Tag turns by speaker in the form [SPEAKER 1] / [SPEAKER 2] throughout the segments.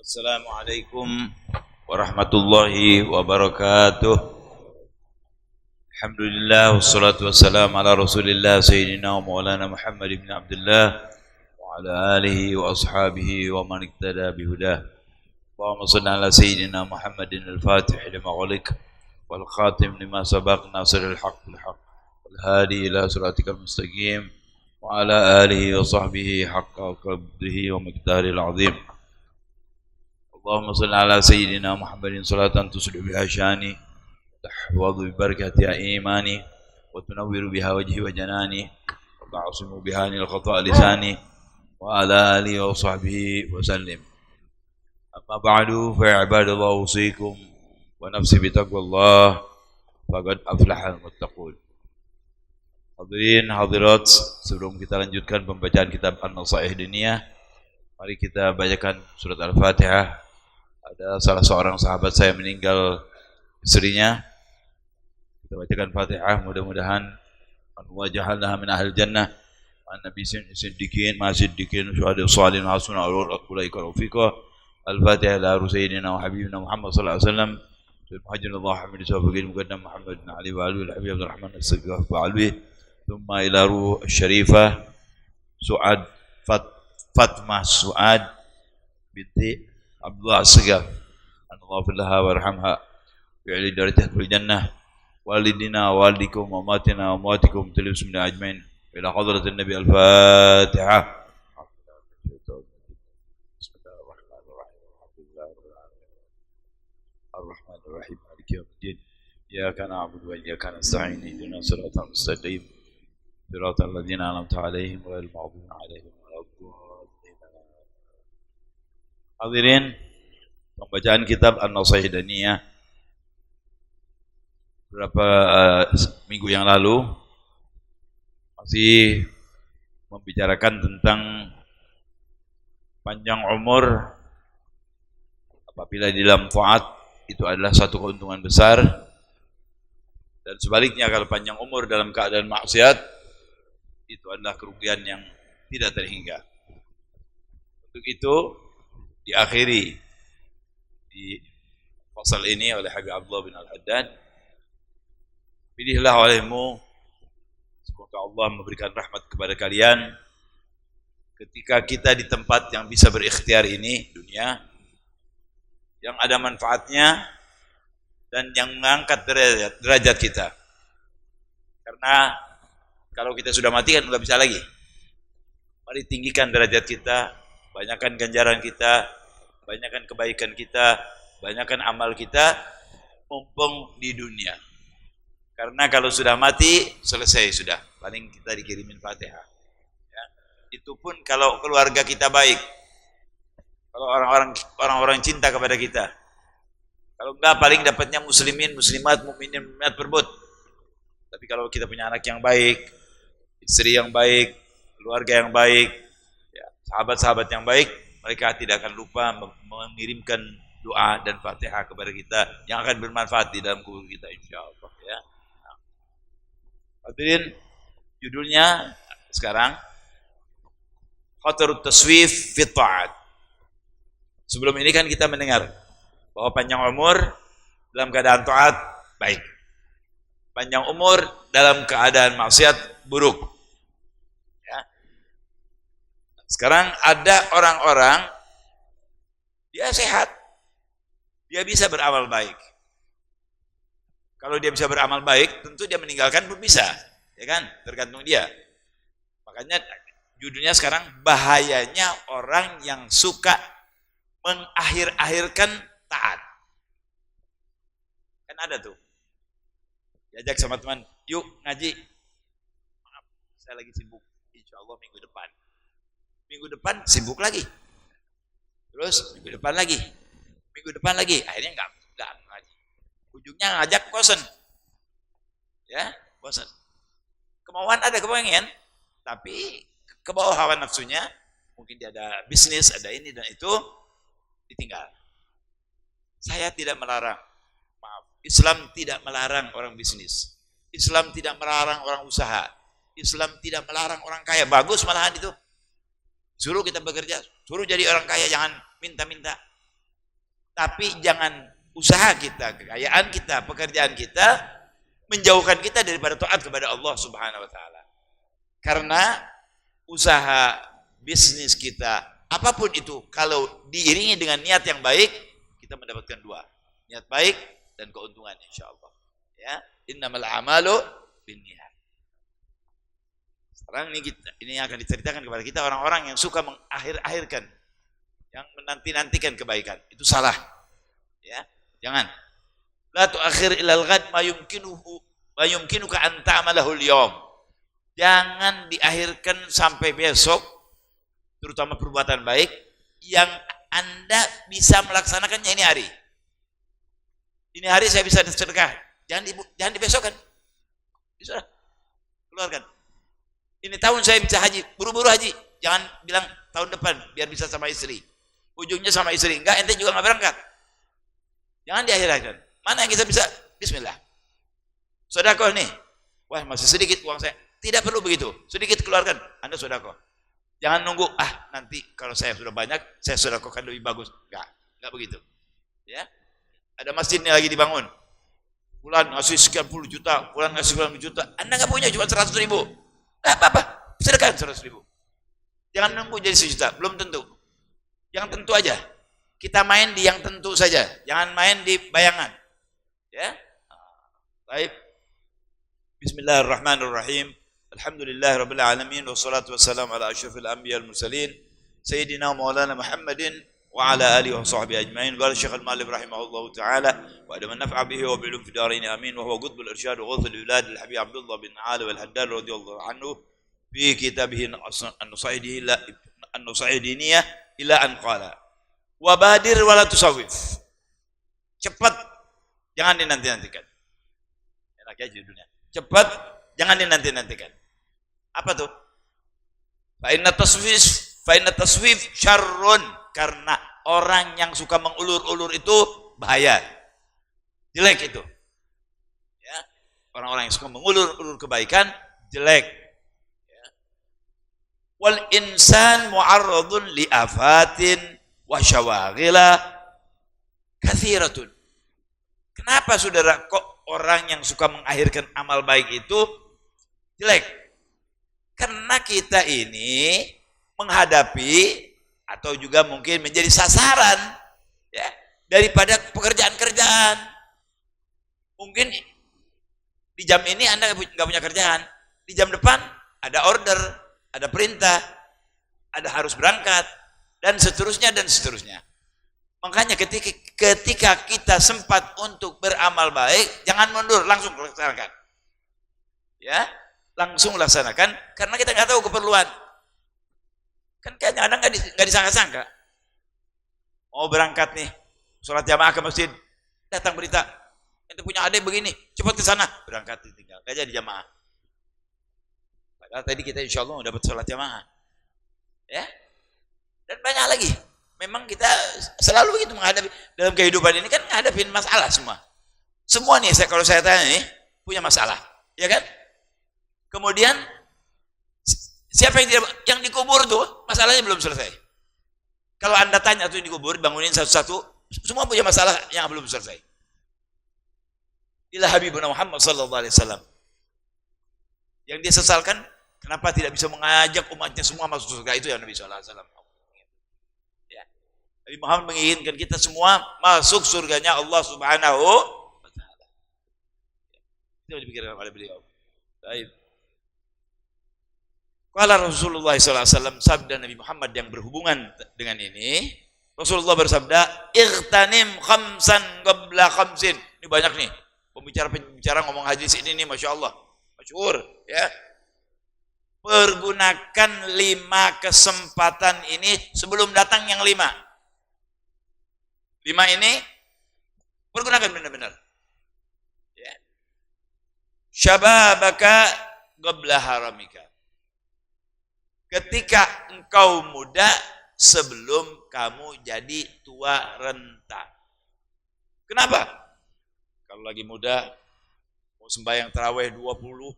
[SPEAKER 1] Assalamualaikum warahmatullahi wabarakatuh. Alhamdulillah wassalatu wassalamu ala Rasulillah sayyidina wa maulana Muhammad ibn Abdullah wa ala alihi wa ashabihi wa man iktada bihudah. Allahumma shalli ala sayyidina Muhammadin al-Fatih lima ughliq wal khatim lima sabaq nasiril haqq bil haqq wal hadi ila siratikal mustaqim wa ala alihi wa sahbihi haqqa qadrihi wa miqdaril azim. اللهم صل على سيدنا محمد صلاة تصلح بها شاني تحفظ ببركة إيماني وتنور بها وجهي وجناني وتعصم بها عن الخطأ لساني وعلى آله وصحبه وسلم. أما بعد فيا عباد الله أوصيكم ونفسي بتقوى الله فقد أفلح المتقون. Hadirin hadirat, sebelum kita lanjutkan pembacaan kitab An-Nasaih Diniyah, mari kita bacakan surat Al-Fatihah. Ada salah seorang sahabat saya meninggal istrinya. Kita bacakan Fatihah, mudah-mudahan Allah ja'alnaha min ahli jannah an nabiyyin siddiqin ma siddiqin syuhada shalihin hasuna ulaika rafiqa. Al-Fatihah la sayyidina wa habibina Muhammad sallallahu alaihi wasallam muhajjir Allah hamid sabiqin muqaddam Muhammad bin Ali wa Ali al-habib Abdul Rahman as-Sagaf wa alwi thumma ila ruh syarifah Suad Fatmah Suad binti Abdullah As-Sagaf Allahumma warhamha bi'ali darajat fil jannah walidina walidikum wa matina wa matikum tilismina ajmain ila hadratin nabi al-Fatihah. Ar-Rahmanir-Rahim maliki yaumiddin iyyaka na'budu wa iyyaka nasta'in ihdinas siratal mustaqim siratal ladzina an'amta 'alaihim ghairil maghdubi 'alaihim waladdallin. Hadirin, pembacaan kitab An-Nasaih Diniyah beberapa minggu yang lalu masih membicarakan tentang panjang umur apabila di dalam taat itu adalah satu keuntungan besar, dan sebaliknya kalau panjang umur dalam keadaan maksiat itu adalah kerugian yang tidak terhingga. Untuk itu diakhiri di fasal ini oleh Habib Abdullah bin Al-Haddad, pilihlah olehmu, semoga Allah memberikan rahmat kepada kalian ketika kita di tempat yang bisa berikhtiar ini, dunia, yang ada manfaatnya dan yang mengangkat derajat kita. Karena kalau kita sudah mati kan nggak bisa lagi. Mari tinggikan derajat kita, banyakkan ganjaran kita, banyakkan kebaikan kita, banyakkan amal kita, mumpung di dunia. Karena kalau sudah mati, selesai sudah. Paling kita dikirimin Fatihah. Ya. Itu pun kalau keluarga kita baik. Kalau orang-orang cinta kepada kita. Kalau enggak, paling dapatnya muslimin, muslimat, mukminin, mukminat berbut. Tapi kalau kita punya anak yang baik, istri yang baik, keluarga yang baik, ya, sahabat-sahabat yang baik, mereka tidak akan lupa mengirimkan doa dan Fatihah kepada kita yang akan bermanfaat di dalam kubur kita, insyaallah. Ya. Hadirin, judulnya sekarang Khatarut Taswif fi Ta'at. Sebelum ini kan kita mendengar bahwa panjang umur dalam keadaan taat baik, panjang umur dalam keadaan maksiat buruk. Ya. Sekarang ada orang-orang dia sehat, dia bisa beramal baik. Kalau dia bisa beramal baik, tentu dia meninggalkan pun bisa, ya kan? Tergantung dia. Makanya judulnya sekarang bahayanya orang yang suka mengakhir-akhirkan taat. Kan ada tuh, diajak sama teman, yuk ngaji. Maaf, saya lagi sibuk, insya Allah minggu depan. Minggu depan sibuk lagi. Terus minggu depan lagi. Minggu depan lagi. Akhirnya enggak ngaji. Ujungnya ngajak bosan. Ya, bosan. Kemauan ada, kepengen, tapi ke bawah hawa nafsunya, mungkin dia ada bisnis, ada ini dan itu, ditinggal. Saya tidak melarang. Maaf, Islam tidak melarang orang bisnis. Islam tidak melarang orang usaha. Islam tidak melarang orang kaya. Bagus malahan itu. Suruh kita bekerja, suruh jadi orang kaya, jangan minta-minta. Tapi jangan usaha kita, kekayaan kita, pekerjaan kita menjauhkan kita daripada taat kepada Allah Subhanahu wa taala. Karena usaha bisnis kita, apapun itu, kalau diiringi dengan niat yang baik, kita mendapatkan dua, niat baik dan keuntungan insyaallah. Ya, innamal a'malu binniyat. Sekarang ini akan diceritakan kepada kita orang-orang yang suka mengakhir-akhirkan, yang menanti-nantikan kebaikan. Itu salah. Ya, jangan. La tu'akhir ilal ghad ma yumkinuka an ta'malahu al-yawm. Jangan diakhirkan sampai besok, terutama perbuatan baik yang Anda bisa melaksanakannya ini hari. Ini hari saya bisa sedekah. Jangan dibesokkan. Bisa keluarkan. Ini tahun saya bisa haji, buru-buru haji. Jangan bilang tahun depan biar bisa sama istri. Ujungnya sama istri. Enggak, ente juga enggak berangkat. Jangan diakhirkan. Mana yang kita bisa? Bismillah. Sedekah nih. Wah, masih sedikit uang saya. Tidak perlu begitu. Sedikit keluarkan. Anda sedekah. Jangan nunggu, nanti kalau saya sudah banyak, saya sedekahkan lebih bagus. Enggak begitu. Ya. Ada masjid ini lagi dibangun. Bulan ngasih sekian puluh juta, bulan ngasih sekian puluh juta. Anda enggak punya cuma 100.000. Enggak apa-apa. Sedekahkan 100.000. Jangan nunggu jadi 1 juta, belum tentu. Yang tentu aja. Kita main di yang tentu saja, jangan main di bayangan. Ya. Baik. Bismillahirrahmanirrahim. Alhamdulillahirabbil alamin wassalatu wassalamu ala asyrafil anbiya'i wal mursalin sayyidina maulana Muhammadin wa ala alihi wa sahbihi ajmain. Qala Syekh Al-Mu'allif rahimahullahu taala wa adama naf'a bihi wa bi'lum fi darin amin wa huwa qutbul irsyad wa ghawthul wilad al-habib Abdullah bin Ali wal Haddad radhiyallahu anhu fi kitabih an-nusaidiniyah ila an qala wa badir wa la tusawwif. Cepat, jangan dinanti-nantikan. Enak aja judulnya. Cepat, jangan dinanti-nantikan. Apa tuh? Fa inna taswif syarrun, karena orang yang suka mengulur-ulur itu bahaya. Jelek itu. Ya. Orang-orang yang suka mengulur-ulur kebaikan jelek. Ya. Wal insan mu'arradun li afatin wa syawaghila kathiratun. Kenapa saudara kok orang yang suka mengakhirkan amal baik itu jelek? Karena kita ini menghadapi atau juga mungkin menjadi sasaran ya daripada pekerjaan-kerjaan. Mungkin di jam ini Anda nggak punya kerjaan, di jam depan ada order, ada perintah, ada harus berangkat dan seterusnya dan seterusnya. Makanya ketika kita sempat untuk beramal baik, jangan mundur, langsung laksanakan. Ya, langsung laksanakan karena kita nggak tahu keperluan. Kan kadang-kadang nggak disangka-sangka. Mau berangkat nih, sholat jamaah ke masjid, datang berita, ente punya adik begini, cepat ke sana, berangkat tinggal, nggak jadi jamaah. Padahal tadi kita insya Allah dapat sholat jamaah, ya. Dan banyak lagi. Memang kita selalu begitu menghadapi dalam kehidupan ini kan menghadapi masalah semua. Semua nih kalau saya tanya nih punya masalah, ya kan? Kemudian siapa yang dikubur tuh masalahnya belum selesai. Kalau Anda tanya tuh yang dikubur bangunin satu-satu, semua punya masalah yang belum selesai. Ila Habibuna Muhammad sallallahu alaihi wasallam. Yang dia sesalkan kenapa tidak bisa mengajak umatnya semua masuk surga, itu ya Nabi sallallahu alaihi wasallam. Nabi Muhammad menginginkan kita semua masuk surganya Allah Subhanahu wa taala. Itu yang dipikirkan oleh beliau. Baik. Qala Rasulullah sallallahu alaihi wasallam, sabda Nabi Muhammad yang berhubungan dengan ini, Rasulullah bersabda, "Ightanim khamsan qabla khamsin." Ini banyak nih pembicara ngomong hadis ini nih, Masya Allah, masyhur ya. Pergunakan 5 kesempatan ini sebelum datang yang 5. 5 ini pergunakan benar-benar. Ya. Syababaka qabla haramika. Ketika engkau muda sebelum kamu jadi tua renta. Kenapa? Kalau lagi muda mau sembahyang tarawih 20,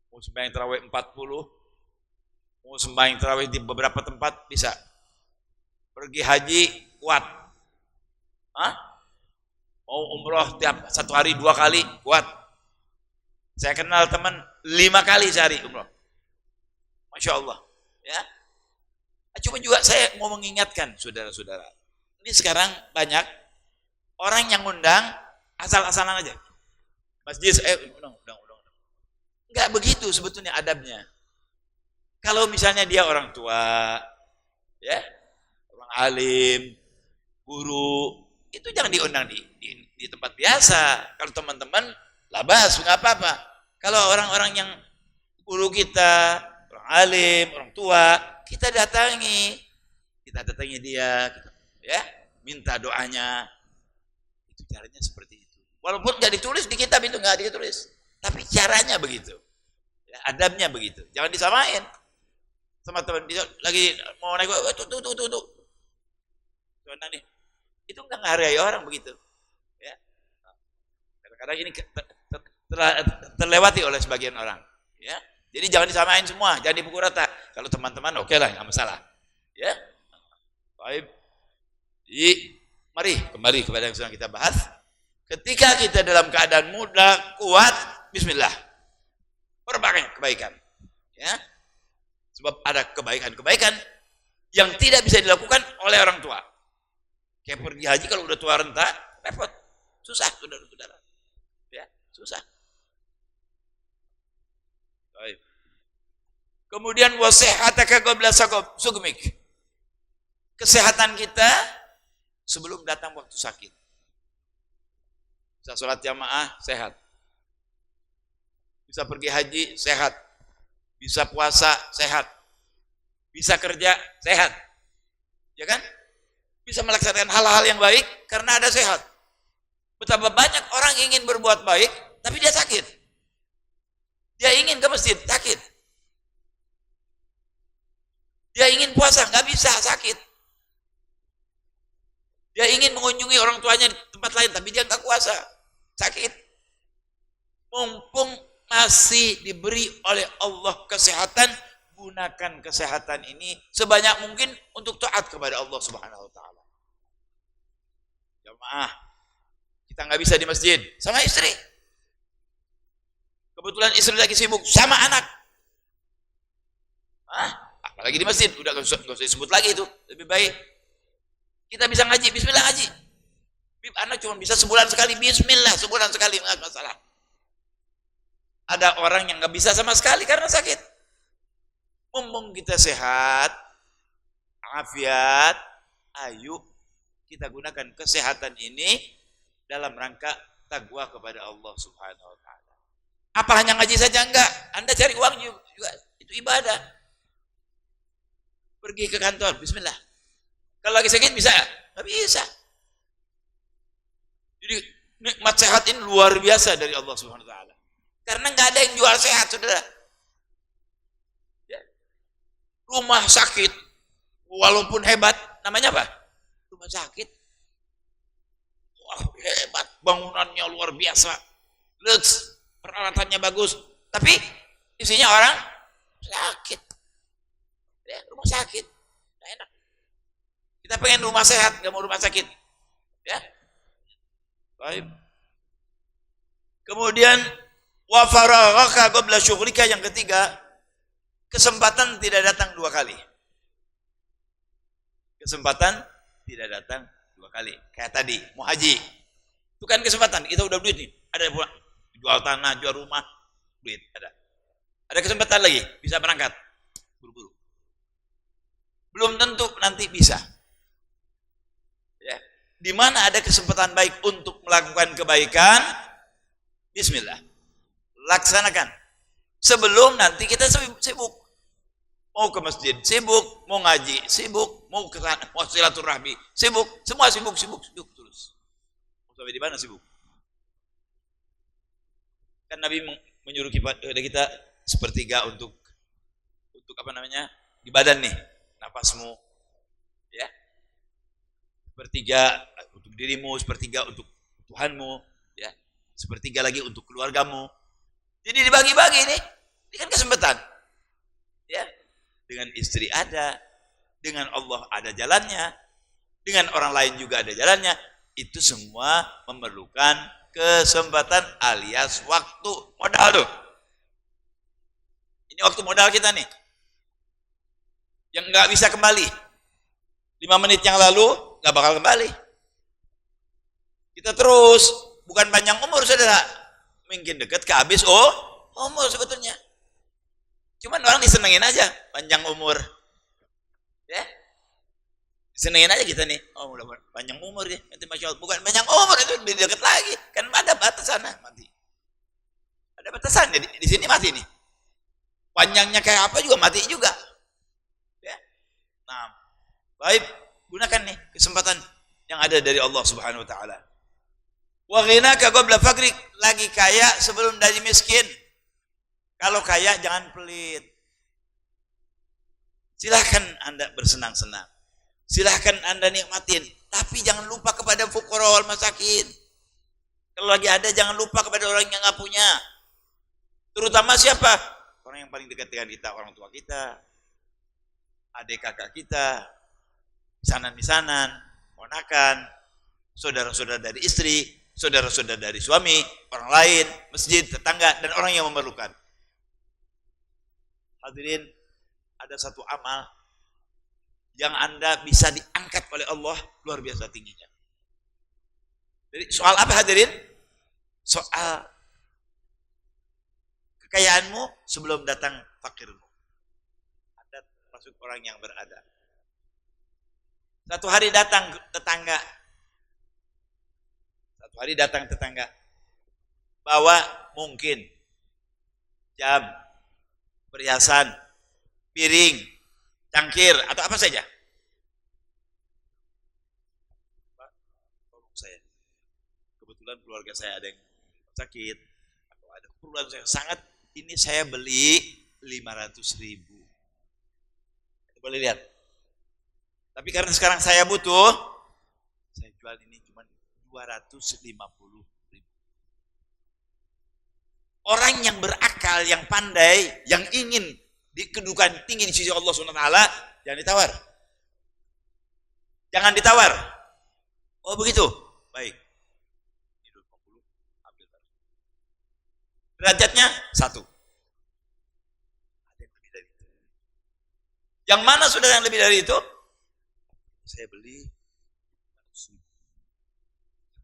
[SPEAKER 1] mau sembahyang tarawih 40, mau sembahyang tarawih di beberapa tempat bisa. Pergi haji kuat. Hah? Mau umroh tiap 1 hari 2 kali, kuat. Saya kenal teman 5 kali sehari umroh. Masya Allah. Ya. Cuma juga saya mau mengingatkan saudara-saudara. Ini sekarang banyak orang yang undang asal-asalan aja. Masjid, undang. Enggak begitu sebetulnya adabnya. Kalau misalnya dia orang tua, ya, orang alim, guru, itu jangan diundang di tempat biasa. Kalau teman-teman, labas, nggak apa-apa. Kalau orang-orang yang guru kita, orang alim, orang tua, kita datangi dia, ya, minta doanya. Itu caranya seperti itu. Walaupun nggak ditulis di kitab itu nggak ditulis, tapi caranya begitu, ya, adabnya begitu. Jangan disamain sama teman dia lagi mau naik, tuh. Nih, itu nggak menghargai orang begitu, ya. Kadang-kadang ini terlewati oleh sebagian orang, ya. Jadi jangan disamain semua, jangan dipukul rata. Kalau teman-teman oke lah, nggak masalah, ya. Baik. Mari kembali kepada yang sedang kita bahas. Ketika kita dalam keadaan muda, kuat, bismillah, perbanyak kebaikan, ya. Sebab ada kebaikan-kebaikan yang tidak bisa dilakukan oleh orang tua. Kayak pergi haji kalau udah tua renta, repot, susah, saudara-saudara, ya, susah. Baik. Kemudian wasihataka qabla sugmik. Kesehatan kita sebelum datang waktu sakit. Bisa sholat jamaah, sehat. Bisa pergi haji, sehat. Bisa puasa, sehat. Bisa kerja, sehat. Ya kan? Bisa melaksanakan hal-hal yang baik karena ada sehat. Betapa banyak orang ingin berbuat baik, tapi dia sakit. Dia ingin ke masjid, sakit. Dia ingin puasa, nggak bisa, sakit. Dia ingin mengunjungi orang tuanya di tempat lain, tapi dia nggak kuasa, sakit. Mumpung masih diberi oleh Allah kesehatan, gunakan kesehatan ini sebanyak mungkin untuk taat kepada Allah Subhanahu wa taala. Jamaah, kita nggak bisa di masjid sama istri. Kebetulan istri lagi sibuk sama anak. Apalagi di masjid, udah nggak usah disebut lagi itu, lebih baik. Kita bisa ngaji, bismillah ngaji. Anak cuma bisa sebulan sekali, bismillah sebulan sekali, nggak masalah. Ada orang yang nggak bisa sama sekali karena sakit. Mumpung kita sehat, afiat, ayo kita gunakan kesehatan ini dalam rangka takwa kepada Allah Subhanahu wa taala. Apa hanya ngaji saja? Enggak. Anda cari uang juga, itu ibadah. Pergi ke kantor, bismillah. Kalau lagi sakit bisa? Nggak bisa. Jadi nikmat sehat ini luar biasa dari Allah Subhanahu wa taala. Karena nggak ada yang jual sehat, saudara. Ya. Rumah sakit, walaupun hebat, namanya apa? Rumah sakit. Wah, hebat, bangunannya luar biasa, lux, peralatannya bagus, tapi isinya orang sakit. Ya, rumah sakit, nggak enak. Kita pengen rumah sehat, nggak mau rumah sakit. Ya, baik. Kemudian wa faraghaka qabla syughlika, yang ketiga, kesempatan tidak datang 2 kali. Kesempatan tidak datang 2 kali. Kayak tadi mau haji, itu kan kesempatan, kita udah duit nih, ada jual tanah, jual rumah, duit ada kesempatan lagi bisa berangkat, buru-buru. Belum tentu nanti bisa. Ya, di mana ada kesempatan baik untuk melakukan kebaikan, bismillah, laksanakan. Sebelum nanti kita sibuk. Mau ke masjid sibuk, mau ngaji sibuk, mau ke sana, mau silaturahmi sibuk, semua sibuk terus. Mau sampai di mana sibuk? Kan Nabi menyuruh kita sepertiga untuk apa namanya? Di badan nih, napasmu, ya. Sepertiga untuk dirimu, sepertiga untuk Tuhanmu, ya. Sepertiga lagi untuk keluargamu. Jadi dibagi-bagi nih. Ini kan kesempatan. Ya. Dengan istri ada, dengan Allah ada jalannya, dengan orang lain juga ada jalannya. Itu semua memerlukan kesempatan alias waktu, modal tuh. Ini waktu modal kita nih. Yang nggak bisa kembali. 5 menit yang lalu nggak bakal kembali. Kita terus, bukan panjang umur saudara. Mungkin dekat ke habis umur sebetulnya. Cuman orang disenengin aja panjang umur. Ya. Disenengin aja kita nih. Oh, udah panjang umur ya. Nanti Masya Allah. Bukan panjang umur, itu lebih dekat lagi. Kan ada batasan mati. Ada batasan di sini mati nih. Panjangnya kayak apa juga mati juga. Ya. Nah, baik, gunakan nih kesempatan yang ada dari Allah Subhanahu wa taala. Wa ghinaka qabla faqrik, lagi kaya sebelum dari miskin. Kalau kaya jangan pelit. Silahkan Anda bersenang-senang. Silahkan Anda nikmatin, tapi jangan lupa kepada fuqara wal masakin. Kalau lagi ada jangan lupa kepada orang yang nggak punya. Terutama siapa? Orang yang paling dekat dengan kita, orang tua kita, adik kakak kita, misanan-misanan, ponakan, saudara-saudara dari istri, saudara-saudara dari suami, orang lain, masjid, tetangga, dan orang yang memerlukan. Hadirin, ada satu amal yang Anda bisa diangkat oleh Allah luar biasa tingginya. Jadi soal apa hadirin? Soal kekayaanmu sebelum datang fakirmu. Anda termasuk orang yang berada. Satu hari datang tetangga bawa mungkin jam, perhiasan, piring, cangkir, atau apa saja. Pak, tolong saya. Kebetulan keluarga saya ada yang sakit, atau ada keperluan saya sangat, ini saya beli 500.000. Boleh lihat. Tapi karena sekarang saya butuh, saya jual ini cuma 250.000. Orang yang berakal, yang pandai, yang ingin di kedudukan tinggi di sisi Allah SWT, jangan ditawar. Jangan ditawar. Oh begitu? Baik. 50, ambil. Derajatnya 1. Ada yang lebih dari itu. Yang mana sudah yang lebih dari itu? Saya beli,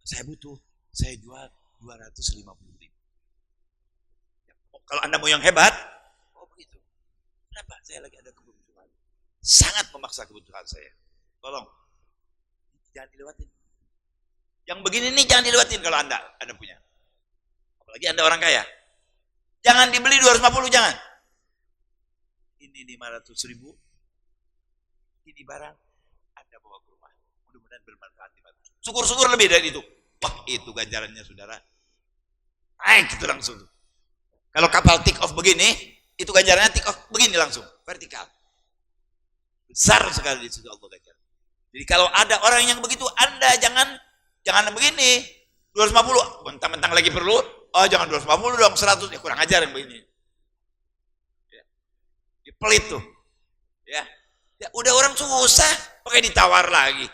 [SPEAKER 1] saya butuh, saya jual 250.000. Kalau Anda mau yang hebat, oh begitu. Kenapa? Saya lagi ada kebutuhan. Sangat memaksa kebutuhan saya. Tolong, jangan dilewatin. Yang begini nih jangan dilewatin kalau Anda punya. Apalagi Anda orang kaya. Jangan dibeli 250, jangan. Ini 500.000. Ini barang Anda bawa ke rumah. Mudah-mudahan bermanfaat. Syukur-syukur lebih dari itu. Wah, itu ganjarannya saudara. Naik itu langsung. Kalau kapal take off begini, itu ganjarannya take off begini langsung, vertikal. Besar sekali di sisi Allah ganjaran. Jadi kalau ada orang yang begitu, Anda jangan begini. 250, mentang-mentang lagi perlu, oh jangan 250 dong, 100, ya kurang ajar yang begini. Ya. Pelit tuh. Ya, udah orang susah, pakai ditawar lagi.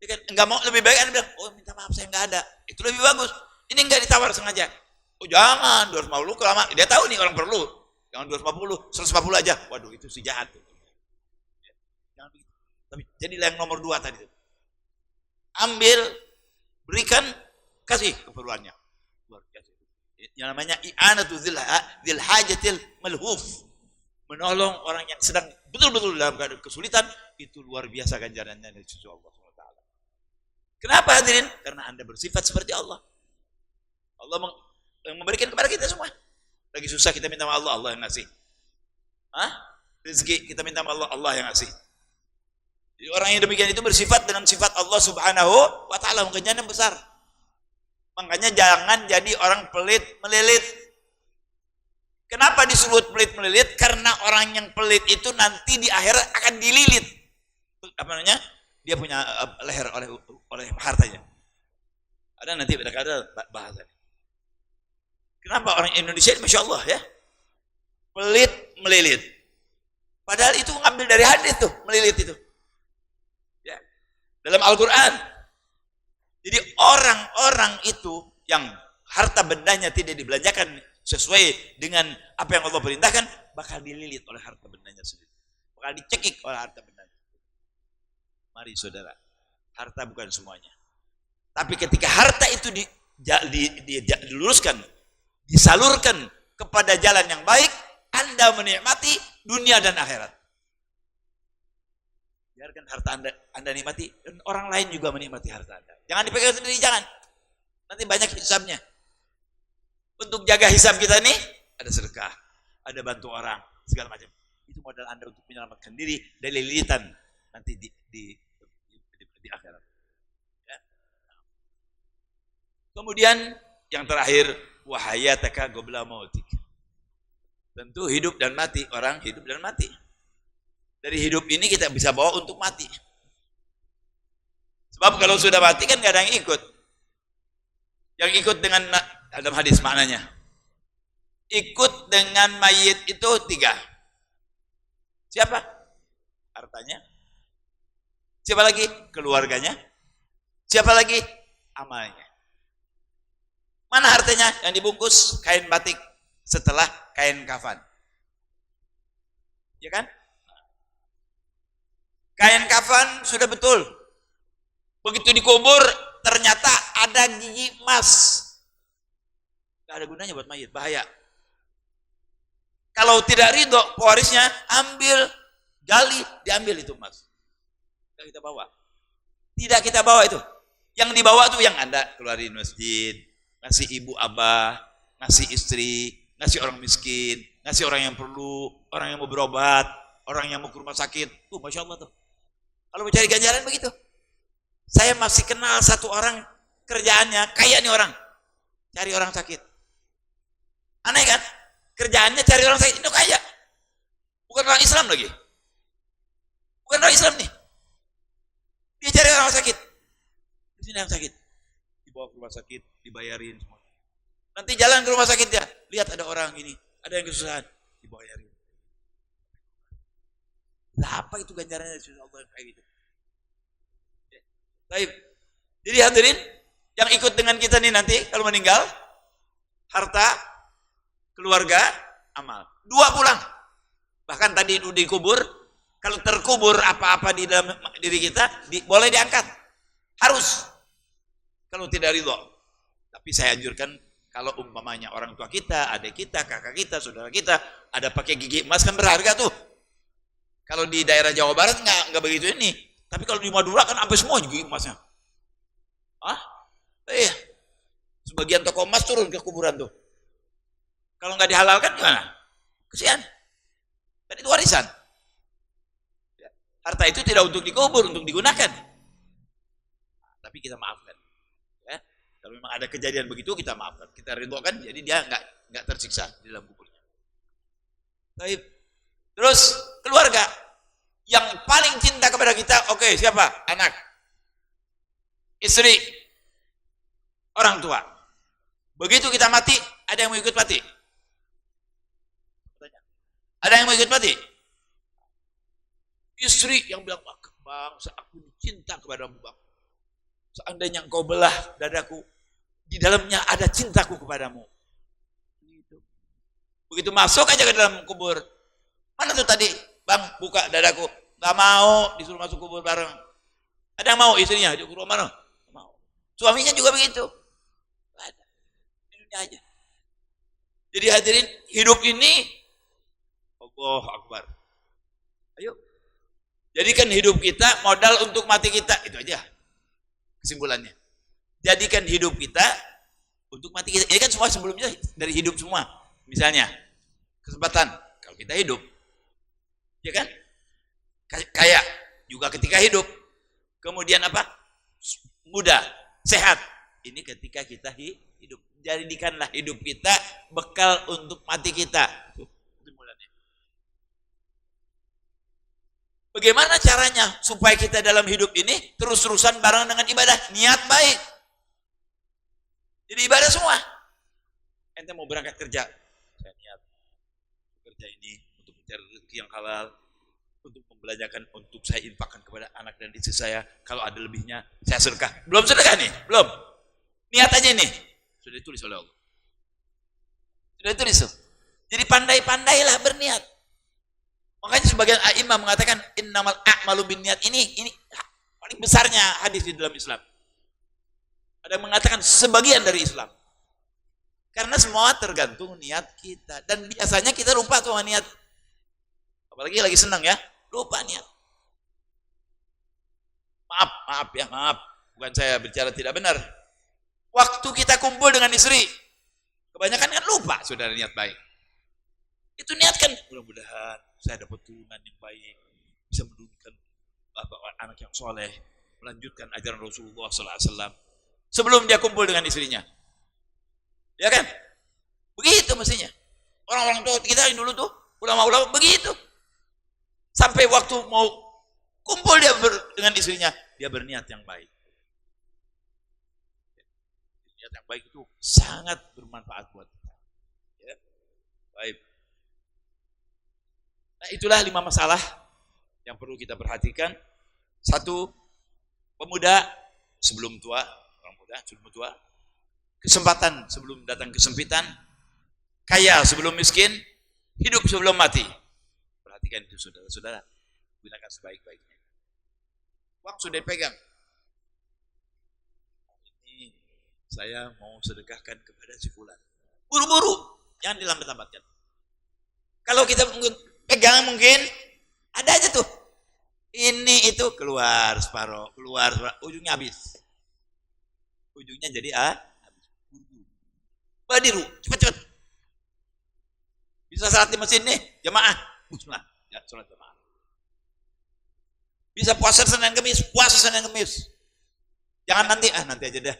[SPEAKER 1] Ya kan, enggak mau, lebih baik Anda bilang, oh minta maaf saya enggak ada. Itu lebih bagus. Ini enggak ditawar sengaja. Oh jangan, 250 kelama. Dia tahu nih orang perlu. Jangan 250, 150 aja. Waduh, itu si jahat. Ya, jangan begitu. Tapi jadilah yang nomor 2 tadi. Ambil, berikan, kasih keperluannya. Luar biasa. Yang namanya i'anatu dzil hajatil malhuf. Menolong orang yang sedang betul-betul dalam keadaan kesulitan, itu luar biasa ganjarannya dari sisi Allah SWT. Kenapa hadirin? Karena Anda bersifat seperti Allah. Allah yang memberikan kepada kita semua. Lagi susah kita minta sama Allah, Allah yang ngasih. Rezeki kita minta sama Allah, Allah yang ngasih. Jadi orang yang demikian itu bersifat dengan sifat Allah Subhanahu wa taala, makanya yang besar. Makanya jangan jadi orang pelit melilit. Kenapa disuruh pelit melilit? Karena orang yang pelit itu nanti di akhirat akan dililit. Apa namanya? Dia punya leher oleh hartanya. Ada nanti ada bahasa. Kenapa orang Indonesia ini Masya Allah ya, pelit melilit. Padahal itu ngambil dari hadis tuh, melilit itu. Ya. Dalam Al-Quran,
[SPEAKER 2] Jadi orang-orang itu yang harta bendanya tidak dibelanjakan sesuai dengan apa yang Allah perintahkan, bakal dililit oleh harta bendanya sendiri. Bakal dicekik oleh harta bendanya. Mari saudara, harta bukan semuanya. Tapi ketika harta itu diluruskan, disalurkan kepada jalan yang baik, Anda menikmati dunia dan akhirat. Biarkan harta anda nikmati, dan orang lain juga menikmati harta Anda. Jangan dipegang sendiri, jangan. Nanti banyak hisabnya. Untuk jaga hisab kita nih, ada sedekah, ada bantu orang, segala macam. Itu modal Anda untuk menyelamatkan diri dari lilitan nanti di akhirat. Ya. Kemudian yang terakhir, wahayataka qabla mautik. Tentu hidup dan mati, orang hidup dan mati. Dari hidup ini kita bisa bawa untuk mati. Sebab kalau sudah mati kan gak ada yang ikut. Yang ikut dengan dalam hadis maknanya, ikut dengan mayit itu 3. Siapa? Hartanya. Siapa lagi? Keluarganya. Siapa lagi? Amalnya. Mana hartanya? Yang dibungkus kain batik setelah kain kafan. Ya kan? Kain kafan sudah betul. Begitu dikubur, ternyata ada gigi emas. Gak ada gunanya buat mayit, bahaya. Kalau tidak ridho, pewarisnya ambil, gali, diambil itu emas. Tidak kita bawa. Tidak kita bawa itu. Yang dibawa itu yang Anda keluarin masjid, ngasih ibu abah, ngasih istri, ngasih orang miskin, ngasih orang yang perlu, orang yang mau berobat, orang yang mau ke rumah sakit. Tuh, Masya Allah tuh. Kalau mencari ganjaran begitu. Saya masih kenal satu orang, kerjaannya kaya nih orang, cari orang sakit. Aneh kan? Kerjaannya cari orang sakit, itu kaya. Bukan orang Islam lagi. Bukan orang Islam nih. Dia cari orang sakit. Di sini yang sakit, dibawa ke rumah sakit, dibayarin semua. Nanti jalan ke rumah sakit dia, lihat ada orang ini, ada yang kesusahan, dibayarin. Nah, apa itu ganjarannya dari Allah kayak gitu? Baik. Jadi hadirin, yang ikut dengan kita nih nanti kalau meninggal, harta, keluarga, amal. 2 pulang. Bahkan tadi dikubur, kalau terkubur apa-apa di dalam diri kita, boleh diangkat. Harus. Kalau tidak ridho. Tapi saya anjurkan, kalau umpamanya orang tua kita, adik kita, kakak kita, saudara kita, ada pakai gigi emas kan berharga tuh. Kalau di daerah Jawa Barat nggak begitu ini, tapi kalau di Madura kan sampai semua gigi emasnya. Iya. Sebagian toko emas turun ke kuburan tuh. Kalau nggak dihalalkan gimana? Kesian. Kan itu warisan. Harta itu tidak untuk dikubur, untuk digunakan. Tapi kita maafkan. Ya. Kalau memang ada kejadian begitu, kita maafkan. Kita ridhokan, jadi dia nggak tersiksa di dalam kuburnya. Baik. Terus keluarga yang paling cinta kepada kita, oke, siapa? Anak, istri, orang tua. Begitu kita mati, ada yang mau ikut mati? Ada yang mau ikut mati? Istri yang bilang, bang, aku cinta kepadamu bang. Seandainya engkau belah dadaku, di dalamnya ada cintaku kepadamu. Begitu masuk aja ke dalam kubur, mana tuh tadi, bang, buka dadaku. Gak mau, disuruh masuk kubur bareng. Ada yang mau istrinya, di kubur mana? Gak mau. Suaminya juga begitu. Gak ada. Di dunia aja. Jadi hadirin, hidup ini, Allah Akbar. Ayo. Jadikan hidup kita modal untuk mati kita. Itu aja kesimpulannya. Jadikan hidup kita untuk mati kita. Ini kan semua sebelumnya dari hidup semua. Misalnya, kesempatan, kalau kita hidup. Ya kan? Kayak juga ketika hidup. Kemudian apa? Muda, sehat. Ini ketika kita hidup. Jadikanlah hidup kita bekal untuk mati kita. Bagaimana caranya supaya kita dalam hidup ini terus-terusan bareng dengan ibadah? Niat baik. Jadi ibadah semua. Ente mau berangkat kerja, saya niat kerja ini untuk mencari rezeki yang halal. untuk membelanjakan, untuk saya infakkan kepada anak dan istri saya. Kalau ada lebihnya, saya sedekah. Belum sedekah nih, belum. Niat aja nih. Sudah ditulis oleh Allah. Sudah ditulis. Jadi pandai-pandailah berniat. Makanya sebagian a'imah mengatakan innamal a'malu binniat, ini paling besarnya hadis di dalam Islam. Ada yang mengatakan sebagian dari Islam. Karena semua tergantung niat kita. Dan biasanya kita lupa tuh niat. Apalagi lagi senang ya, lupa niat. Maaf. Bukan saya bicara tidak benar. Waktu kita kumpul dengan istri, kebanyakan kan lupa saudara niat baik. Itu niatkan, mudah-mudahan saya dapat turunan yang baik, bisa menurunkan anak yang soleh, melanjutkan ajaran Rasulullah SAW. Sebelum dia kumpul dengan istrinya. Ya kan? Begitu mestinya. Orang-orang tua kita yang dulu tuh, ulama-ulama begitu. Sampai waktu mau kumpul dia dengan istrinya, dia berniat yang baik. Niat yang baik itu sangat bermanfaat buat kita. Ya. Baik. Nah, itulah 5 masalah yang perlu kita perhatikan. 1, pemuda sebelum tua, orang muda sebelum tua. Kesempatan sebelum datang kesempitan, kaya sebelum miskin, hidup sebelum mati. Perhatikan itu saudara-saudara, gunakan sebaik-baiknya. Waktu sudah dipegang. Ini saya mau sedekahkan kepada si fulan. Buru-buru, jangan dilambat-lambatkan. Kalau kita pegang mungkin ada aja tuh. Ini itu keluar separuh, ujungnya habis. Ujungnya jadi badiru, cepat. Bisa salat di masjid nih, jamaah, bismillah, ya salat jamaah. Bisa puasa Senin Kemis. Jangan nanti aja dah.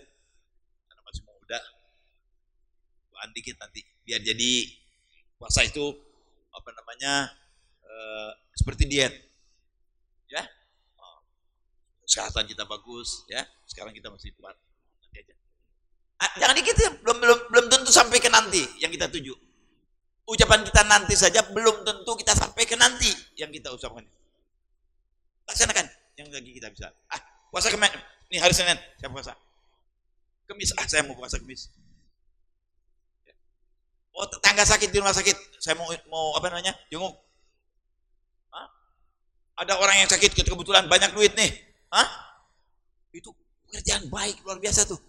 [SPEAKER 2] Karena masih muda. Doain dikit nanti, biar jadi puasa itu seperti diet. Ya. Kesehatan kita bagus, ya. Sekarang kita masih kuat. Nanti aja. Jangan dikit ya, belum tentu sampai ke nanti yang kita tuju. Ucapan kita nanti saja belum tentu kita sampai ke nanti yang kita ucapkan. Laksanakan yang lagi kita bisa. Puasa kemarin, ini hari Senin, saya puasa. Kemis, saya mau puasa Kemis. Oh, tetangga sakit di rumah sakit, saya mau jenguk. Ada orang yang sakit kebetulan banyak duit nih. Itu pekerjaan baik luar biasa tuh.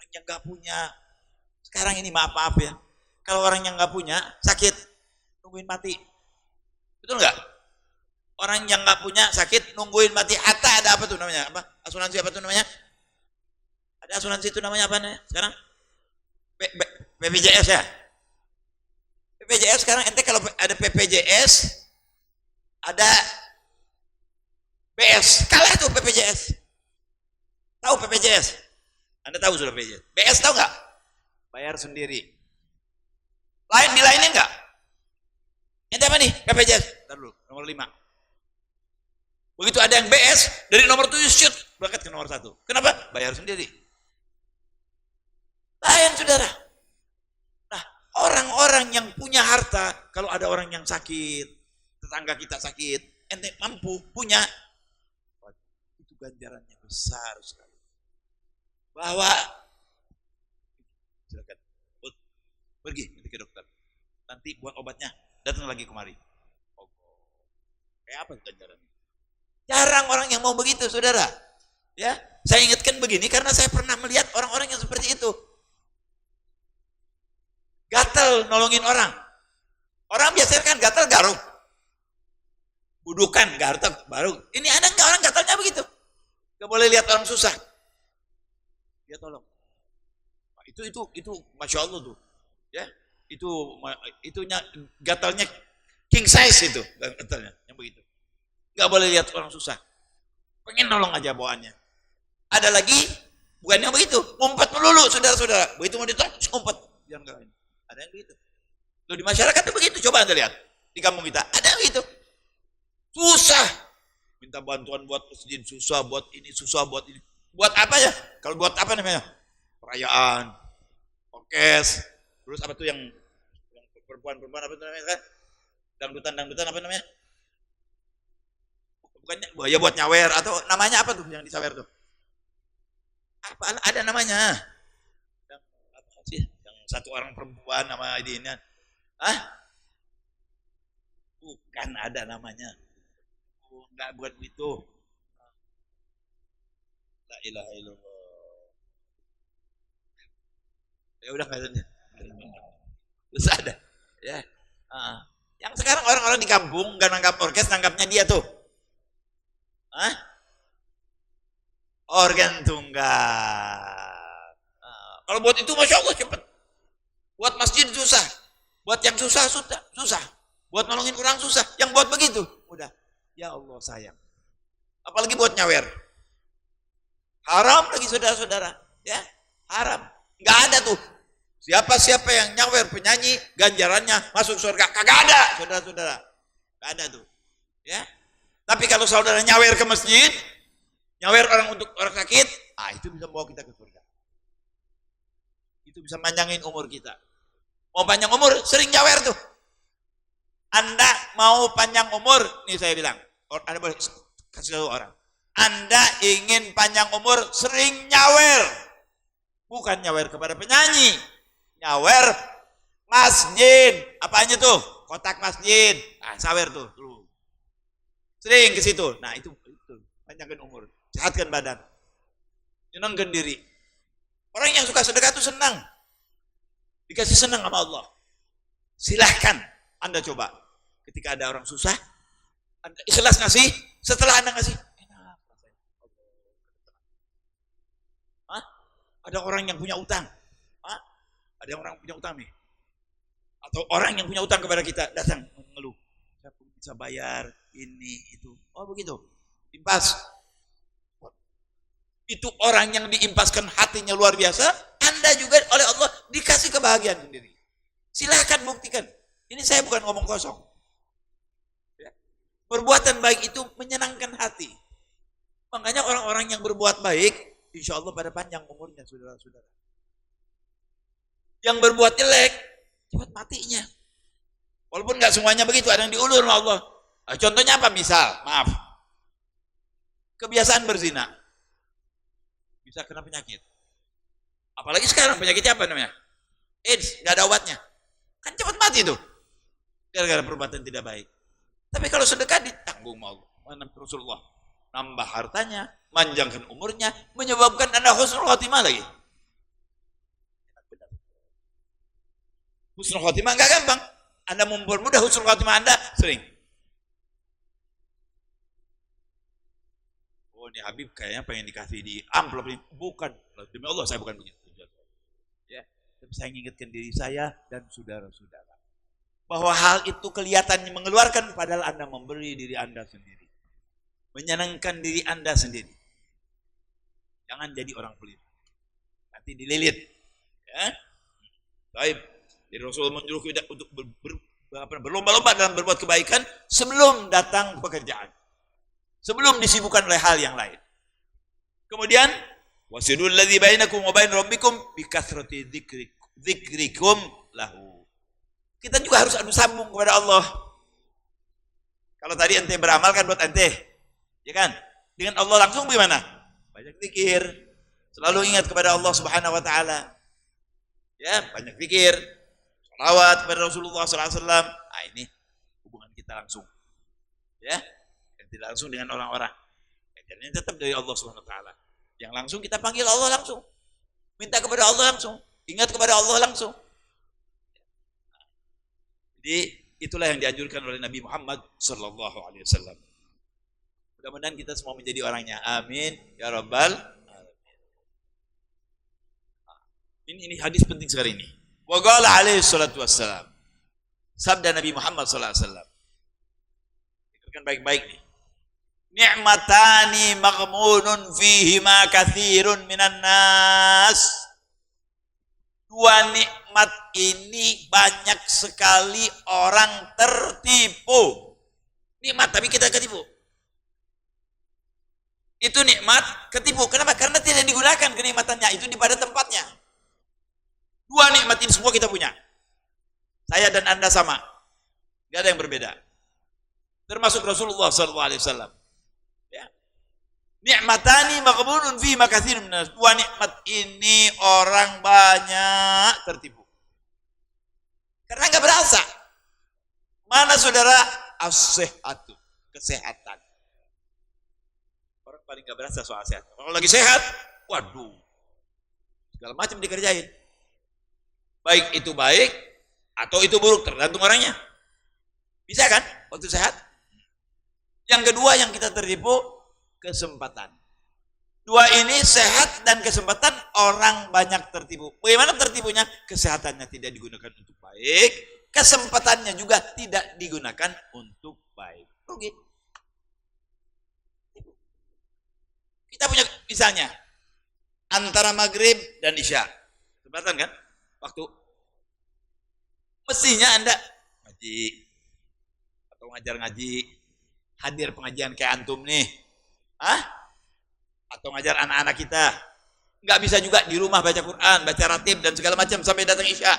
[SPEAKER 2] Yang nggak punya sekarang ini maaf ya, kalau orang yang nggak punya sakit nungguin mati, betul nggak? Orang yang nggak punya sakit nungguin mati. Hatta ada apa tuh namanya, asuransi apa tuh namanya, ada asuransi itu namanya apa nih sekarang? BPJS ya. BPJS sekarang ente kalau ada BPJS ada BS, kalah tuh BPJS. Tahu BPJS? Anda tahu sudah BPJS? BS tahu nggak? Bayar sendiri. Dilainin nggak? Ente apa nih BPJS? Ntar dulu, nomor 5. Begitu ada yang BS, dari nomor 7 shoot, berangkat ke nomor 1. Kenapa? Bayar sendiri. Lain saudara. Nah, orang-orang yang punya harta, kalau ada orang yang sakit, tetangga kita sakit, ente mampu, punya, itu ganjarannya besar sekali. Bahwa silakan pergi nanti ke dokter, nanti buat obatnya datang lagi kemari. Kayak apa ganjarannya? Jarang orang yang mau begitu saudara. Ya, saya ingatkan begini karena saya pernah melihat orang-orang yang seperti itu. Gatal nolongin orang. Orang biasanya kan gatal garuk, budukan gatal baru. Ini ada nggak orang gatalnya begitu? Gak boleh lihat orang susah. Dia tolong. Itu masya Allah tuh, ya itunya gatalnya king size itu gatalnya yang begitu. Gak boleh lihat orang susah, pengen nolong aja bawaannya. Ada lagi bukannya begitu, ngumpet melulu saudara-saudara. Begitu mau ditolong ngumpet, yang enggak. Ada yang begitu. Loh, di masyarakat itu begitu. Coba anda lihat di kampung kita ada begitu. Susah, minta bantuan buat masjid susah, buat ini susah, buat ini. Buat apa ya? Kalau buat apa namanya? Perayaan, orkes, terus apa tuh yang perempuan apa tuh namanya kan? Dangdutan apa namanya? Bukannya ya buat nyawer atau namanya apa tuh yang disawer tuh? Apa ada namanya? Yang apa sih? Yang satu orang perempuan nama ini. Hah? Bukan ada namanya. Oh, enggak buat itu. La ilaha illallah. Ya udah enggak ada. Terus ada. Ya. Yang sekarang orang-orang di kampung enggak nanggap orkes, nanggapnya dia tuh. Hah? Organ tunggal. Kalau buat itu Masya Allah cepat. Buat masjid susah. Buat yang susah. Buat nolongin orang susah. Yang buat begitu udah. Ya Allah sayang. Apalagi buat nyawer. Haram lagi saudara-saudara. Ya, haram. Nggak ada tuh. Siapa-siapa yang nyawer penyanyi ganjarannya masuk surga. Kagak ada saudara-saudara. Nggak ada tuh. Ya. Tapi kalau saudara nyawer ke masjid, nyawer orang untuk orang sakit, itu bisa bawa kita ke surga. Itu bisa panjangin umur kita. Mau panjang umur, sering nyawer tuh. Anda mau panjang umur, nih saya bilang, Anda boleh kasih tahu orang. Anda ingin panjang umur, sering nyawer. Bukan nyawer kepada penyanyi. Nyawer masjid. Apanya tuh? Kotak masjid. Sawer tuh. Sering ke situ. Nah itu panjangkan umur. Sehatkan badan. Nyenangkan diri. Orang yang suka sedekah itu senang. Dikasih senang sama Allah. Silahkan Anda coba. Ketika ada orang susah, Anda ikhlas ngasih. Setelah Anda ngasih, enak. Ada orang yang punya utang. Ada orang yang punya utang nih. Atau orang yang punya utang kepada kita datang mengeluh. Saya belum bisa bayar ini itu. Oh begitu. Impas. Itu orang yang diimpaskan hatinya luar biasa. Anda juga oleh Allah dikasih kebahagiaan sendiri. Silahkan buktikan. Ini saya bukan ngomong kosong. Ya. Perbuatan baik itu menyenangkan hati. Makanya orang-orang yang berbuat baik, insya Allah pada panjang umurnya, saudara-saudara. Yang berbuat jelek, cepat matinya. Walaupun nggak semuanya begitu, ada yang diulur sama Allah. Contohnya apa? Misal, maaf, kebiasaan berzina, bisa kena penyakit. Apalagi sekarang penyakitnya apa namanya? AIDS, nggak ada obatnya. Kan cepat mati tuh. Gara-gara perbuatan tidak baik. Tapi kalau sedekah ditanggung Allah. Rasulullah nambah hartanya, manjangkan umurnya, menyebabkan Anda husnul khotimah lagi. Husnul khotimah nggak gampang. Anda mempermudah husnul khotimah Anda sering. Oh ini Habib kayaknya pengen dikasih di amplop ini. Bukan, demi Allah saya bukan begitu. Ya, tapi saya ingatkan diri saya dan saudara-saudara bahwa hal itu kelihatan mengeluarkan padahal Anda memberi diri Anda sendiri. Menyenangkan diri Anda sendiri. Jangan jadi orang pelit. Nanti dililit. Ya. Baik. Jadi Rasul menyuruh kita untuk berlomba-lomba dalam berbuat kebaikan sebelum datang pekerjaan. Sebelum disibukkan oleh hal yang lain. Kemudian wasidul ladzi bainakum wa bain rabbikum bikathrati dzikrikum lahu. Kita juga harus adu sambung kepada Allah. Kalau tadi ente beramal kan buat ente, ya kan? Dengan Allah langsung bagaimana? Banyak zikir, selalu ingat kepada Allah Subhanahu wa taala. Ya, banyak zikir, shalawat kepada Rasulullah SAW. Ini hubungan kita langsung. Ya, tidak langsung dengan orang-orang. Ini tetap dari Allah Subhanahu wa taala. Yang langsung kita panggil Allah langsung. Minta kepada Allah langsung. Ingat kepada Allah langsung. Jadi itulah yang dianjurkan oleh Nabi Muhammad sallallahu alaihi wasallam. Mudah-mudahan kita semua menjadi orangnya. Amin ya rabbal alamin. Ini hadis penting sekali ini. Wa qala alaihi salatu wassalam. Sabda Nabi Muhammad sallallahu alaihi wasallam. Dengarkan baik-baik nih. Ni'matani maghmunun fihima katsirun minan nas. Dua nikmat ini banyak sekali orang tertipu. Nikmat tapi kita ketipu. Itu nikmat ketipu. Kenapa? Karena tidak digunakan kenikmatannya itu di pada tempatnya. Dua nikmat ini semua kita punya. Saya dan Anda sama. Nggak ada yang berbeda. Termasuk Rasulullah SAW. Ya. Ni'matani maqbulun fi makatsirun minas. Dua nikmat ini orang banyak tertipu. Karena nggak berasa. Mana saudara? As-sihhatu, kesehatan. Orang paling nggak berasa soal sehat. Kalau lagi sehat, waduh, segala macam dikerjain. Baik itu baik atau itu buruk, tergantung orangnya. Bisa kan waktu sehat? Yang kedua yang kita tertipu, kesempatan. Dua ini sehat dan kesempatan orang banyak tertipu. Bagaimana tertipunya? Kesehatannya tidak digunakan untuk baik, kesempatannya juga tidak digunakan untuk baik. Rugi. Kita punya misalnya antara maghrib dan isya. Kesempatan kan? Waktu. Mestinya Anda ngaji atau ngajar ngaji, hadir pengajian kayak antum nih. Atau ngajar anak-anak kita. Nggak bisa juga di rumah baca Quran, baca ratib dan segala macam sampai datang isya.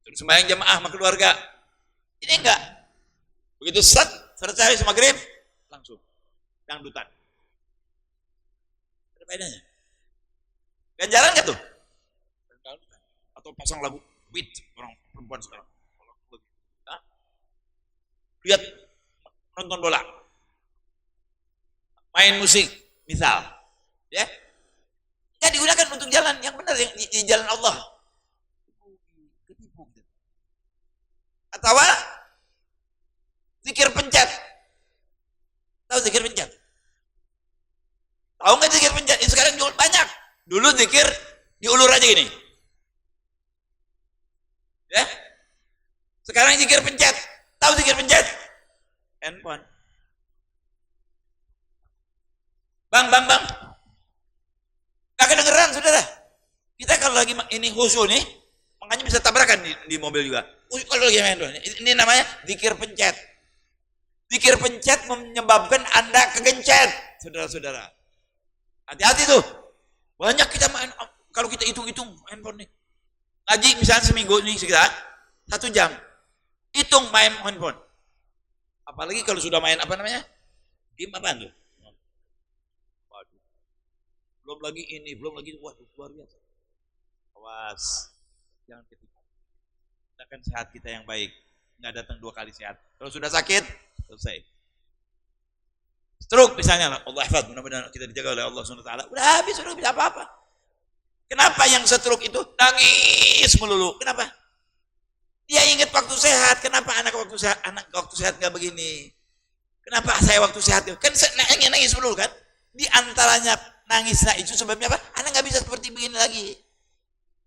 [SPEAKER 2] Terus sembahyang jamaah sama keluarga. Ini enggak. Begitu selesai maghrib, langsung dangdutan. Ada faedahnya. Ganjaran nggak tuh? Atau pasang lagu beat orang perempuan sekarang. Lihat nonton bola, main musik, misal, ya, nggak digunakan untuk jalan yang benar, yang di jalan Allah. Atau zikir pencet. Tahu zikir pencet? Tahu nggak zikir pencet? Ini sekarang jual banyak. Dulu zikir diulur aja gini. Ya. Sekarang zikir pencet. Tahu zikir pencet? Handphone. Bang. Gak kedengeran, saudara. Kita kalau lagi ini khusyuk nih, makanya bisa tabrakan di mobil juga. Kalau lagi main handphone, ini namanya zikir pencet. Zikir pencet menyebabkan Anda kegencet, saudara-saudara. Hati-hati tuh. Banyak kita main, kalau kita hitung-hitung handphone nih. Ngaji misalnya seminggu nih sekitar 1 jam. Hitung main handphone. Apalagi kalau sudah main apa namanya? Game apaan tuh? Waduh. Belum lagi ini, belum lagi waduh luar biasa. Awas. Jangan ketipu. Kita kan sehat kita yang baik. Nggak datang 2 kali sehat. Kalau sudah sakit, selesai. Stroke misalnya, Allah hafaz, mudah-mudahan kita dijaga oleh Allah SWT. Udah habis, udah bisa apa-apa. Kenapa yang stroke itu nangis melulu? Kenapa? Dia ingat waktu sehat. Kenapa anak waktu sehat nggak begini? Kenapa saya waktu sehat? Kan nangis melulu kan? Di antaranya nangisnya itu sebabnya apa? Anak nggak bisa seperti begini lagi.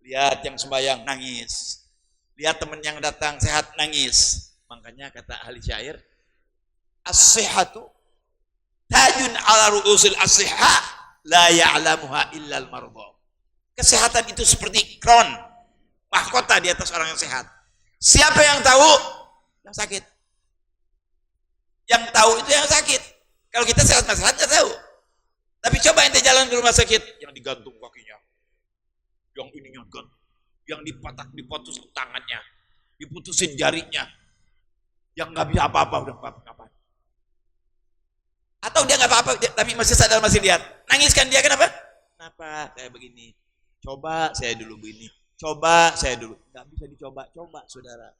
[SPEAKER 2] Lihat yang sembahyang nangis. Lihat teman yang datang sehat nangis. Makanya kata ahli syair, as-sihhatu tajun ala ru'usil as-sihha la ya'lamuha illa al-mardha. Kesehatan itu seperti crown, mahkota di atas orang yang sehat. Siapa yang tahu? Yang sakit. Yang tahu itu yang sakit. Kalau kita sehat-sehat nggak tahu. Tapi coba ente jalan ke rumah sakit, yang digantung kakinya, yang ininya gantung, yang diputus tangannya, diputusin jarinya, yang nggak bisa apa-apa udah apa-apa. Atau dia nggak apa-apa, tapi masih sadar, masih lihat. Nangiskan dia kenapa? Kenapa saya begini? Coba saya dulu begini. Coba saya dulu. Nggak bisa dicoba-coba, saudara.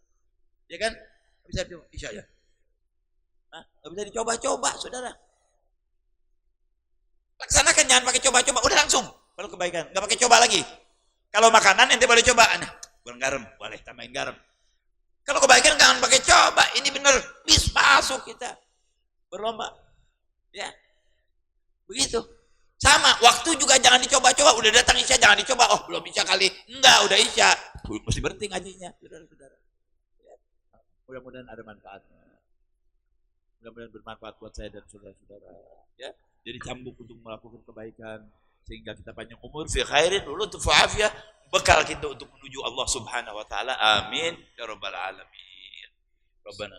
[SPEAKER 2] Ya kan? Bisa dicoba, Isya ya? Nggak bisa dicoba-coba, saudara. Laksanakan, jangan pakai coba-coba. Udah langsung. Kalau kebaikan, nggak pakai coba lagi. Kalau makanan ente boleh coba. Nah, kurang garam, boleh tambahin garam. Kalau kebaikan jangan pakai coba. Ini benar, bis masuk kita. Berlomba. Ya. Begitu. Sama, waktu juga jangan dicoba-coba. Udah datang Isya jangan dicoba. Oh, belum Isya kali. Enggak, udah Isya. Mesti berhenti ngajinya, saudara-saudara. Ya. Mudah-mudahan ada manfaatnya. Mudah-mudahan bermanfaat buat saya dan saudara-saudara. Ya. Jadi cambuk untuk melakukan kebaikan sehingga kita panjang umur fi khairin wa lutfu afiyah, bekal kita untuk menuju Allah Subhanahu wa taala. Amin ya rabbal alamin. Rabbana